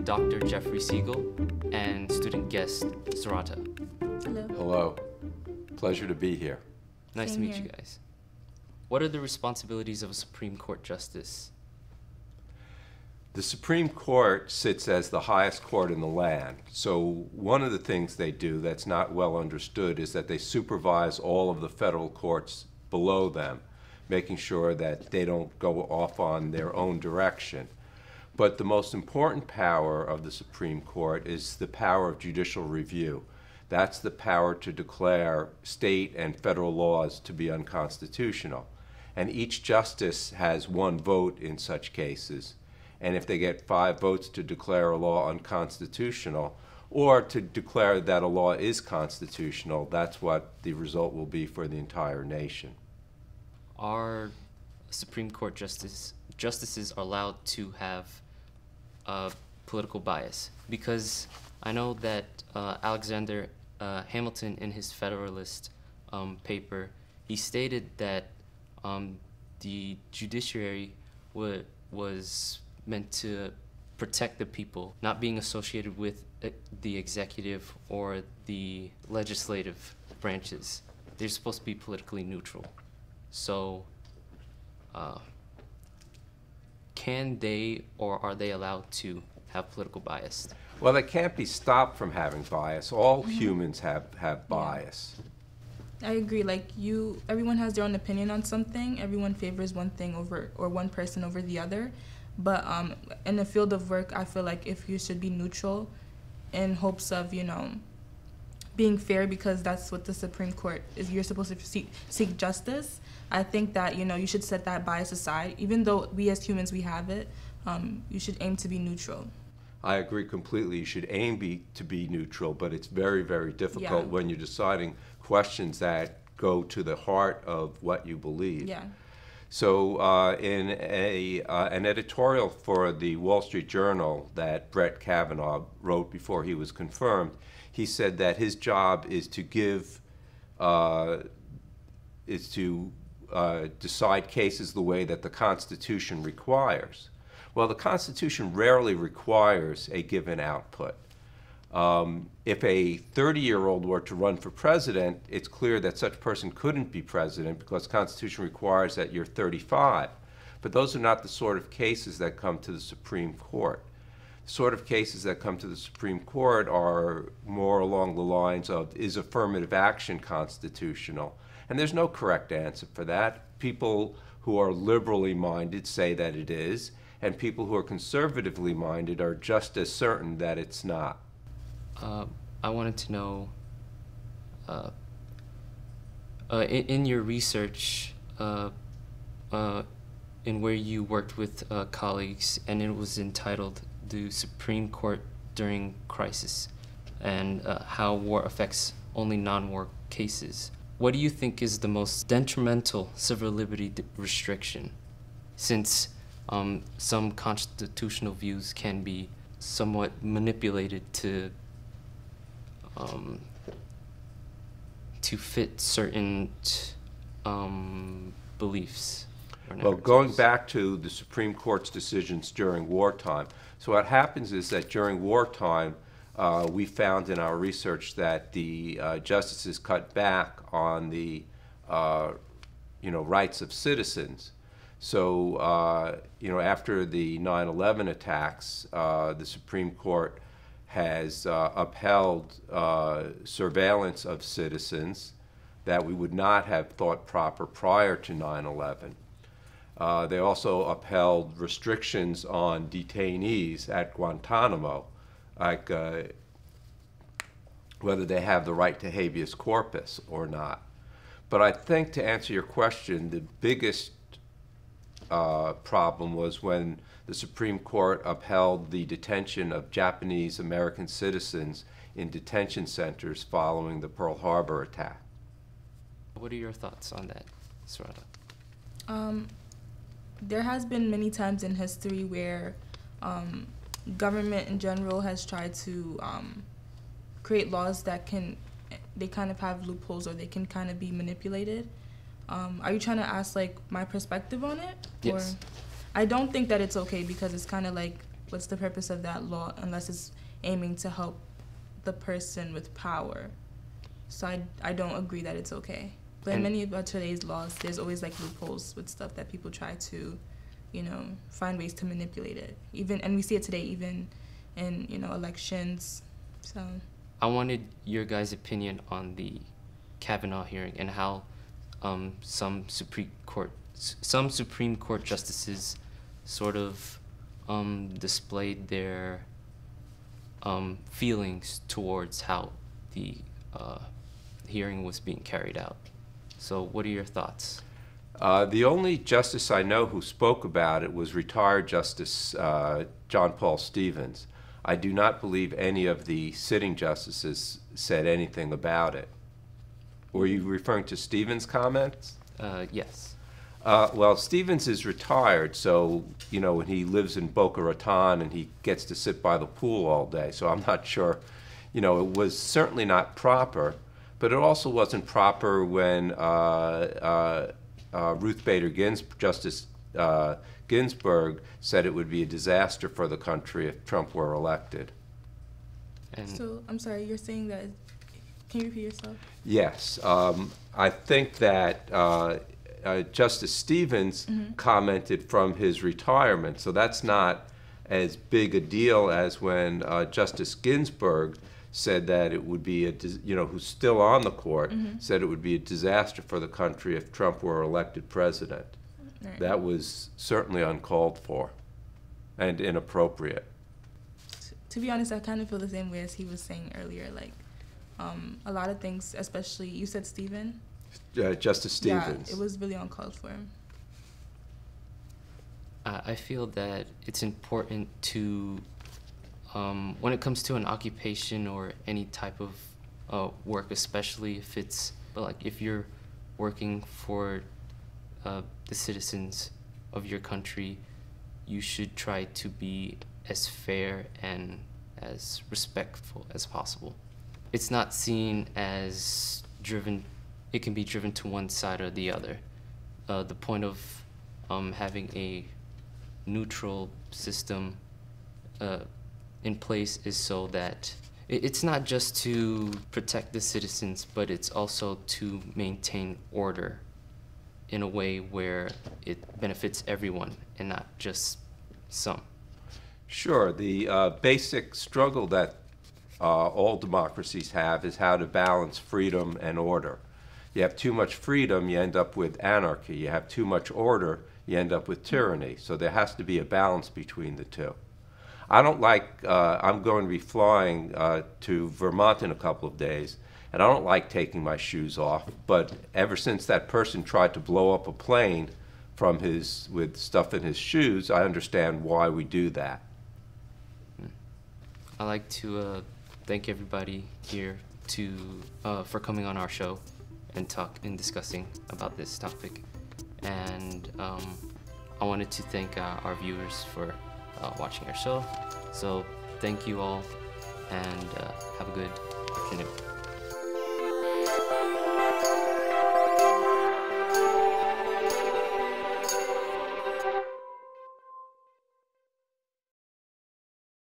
Dr. Jeffrey Siegel and student guest Sarata. Hello. Hello. Pleasure to be here. Nice to Same meet here. you guys. What are the responsibilities of a Supreme Court justice? The Supreme Court sits as the highest court in the land. So one of the things they do that's not well understood is that they supervise all of the federal courts below them, making sure that they don't go off on their own direction. But the most important power of the Supreme Court is the power of judicial review. That's the power to declare state and federal laws to be unconstitutional. And each justice has one vote in such cases. And if they get 5 votes to declare a law unconstitutional or to declare that a law is constitutional, that's what the result will be for the entire nation. Are Supreme Court justices are allowed to have political bias? Because I know that Alexander Hamilton, in his Federalist paper, he stated that the judiciary was meant to protect the people, not being associated with the executive or the legislative branches. They're supposed to be politically neutral. So, can they or are they allowed to have political bias? Well, they can't be stopped from having bias. All humans have bias. I agree. Like everyone has their own opinion on something. Everyone favors one thing over or one person over the other. But in the field of work, I feel like if you should be neutral, in hopes of being fair, because that's what the Supreme Court is. You're supposed to seek justice. I think that you should set that bias aside. Even though we as humans we have it, you should aim to be neutral. I agree completely. You should aim to be neutral, but it's very, very difficult when you're deciding questions that go to the heart of what you believe. Yeah. So in an editorial for the Wall Street Journal that Brett Kavanaugh wrote before he was confirmed, he said that his job is to decide cases the way that the Constitution requires. Well, the Constitution rarely requires a given output. If a 30-year-old were to run for president, it's clear that such person couldn't be president because the Constitution requires that you're 35. But those are not the sort of cases that come to the Supreme Court. The sort of cases that come to the Supreme Court are more along the lines of, is affirmative action constitutional? And there's no correct answer for that. People who are liberally minded say that it is, and people who are conservatively minded are just as certain that it's not. I wanted to know, in your research, in where you worked with colleagues, and it was entitled "The Supreme Court During Crisis," and how war affects only non-war cases. What do you think is the most detrimental civil liberty restriction, since some constitutional views can be somewhat manipulated to fit certain beliefs? Well, going back to the Supreme Court's decisions during wartime, so what happens is that during wartime, we found in our research that the justices cut back on the rights of citizens. So after the 9/11 attacks, the Supreme Court has upheld surveillance of citizens that we would not have thought proper prior to 9/11. They also upheld restrictions on detainees at Guantanamo, like whether they have the right to habeas corpus or not. But I think, to answer your question, the biggest problem was when the Supreme Court upheld the detention of Japanese American citizens in detention centers following the Pearl Harbor attack. What are your thoughts on that, Sarata? There has been many times in history where government in general has tried to create laws that they kind of have loopholes, or they can kind of be manipulated. Are you trying to ask like my perspective on it? Yes. Or, I don't think that it's okay, because it's kind of like what's the purpose of that law unless it's aiming to help the person with power? So I don't agree that it's okay. But in many of today's laws, there's always like loopholes with stuff that people try to, you know, find ways to manipulate it. And we see it today, even in, you know, elections. So I wanted your guys' opinion on the Kavanaugh hearing and how some Supreme Court justices sort of displayed their feelings towards how the hearing was being carried out. So what are your thoughts? The only justice I know who spoke about it was retired Justice John Paul Stevens. I do not believe any of the sitting justices said anything about it. Were you referring to Stevens' comments? Yes. Well, Stevens is retired, so, you know, when he lives in Boca Raton and he gets to sit by the pool all day, so I'm not sure, you know, it was certainly not proper, but it also wasn't proper when Ruth Bader Justice Ginsburg said it would be a disaster for the country if Trump were elected. And So, I'm sorry, you're saying that, can you repeat yourself? Yes. I think that Justice Stevens commented from his retirement, so that's not as big a deal as when Justice Ginsburg said that it would be you know, who's still on the court, said it would be a disaster for the country if Trump were elected president. Right. That was certainly uncalled for and inappropriate. To be honest, I kind of feel the same way as he was saying earlier. Like, a lot of things, especially, you said Stephen? Justice Stevens. Yeah, it was really uncalled for. I feel that it's important to, when it comes to an occupation or any type of work, especially if it's, like, if you're working for the citizens of your country, you should try to be as fair and as respectful as possible. It's not seen as driven, it can be driven to one side or the other. The point of having a neutral system in place is so that it's not just to protect the citizens, but it's also to maintain order in a way where it benefits everyone and not just some. Sure. The basic struggle that all democracies have is how to balance freedom and order. You have too much freedom, you end up with anarchy. You have too much order, you end up with tyranny. So there has to be a balance between the two. I don't like, I'm going to be flying to Vermont in a couple of days, and I don't like taking my shoes off, but ever since that person tried to blow up a plane with stuff in his shoes, I understand why we do that. I'd like to thank everybody here for coming on our show and discussing about this topic. And I wanted to thank our viewers for watching our show. So thank you all, and have a good afternoon.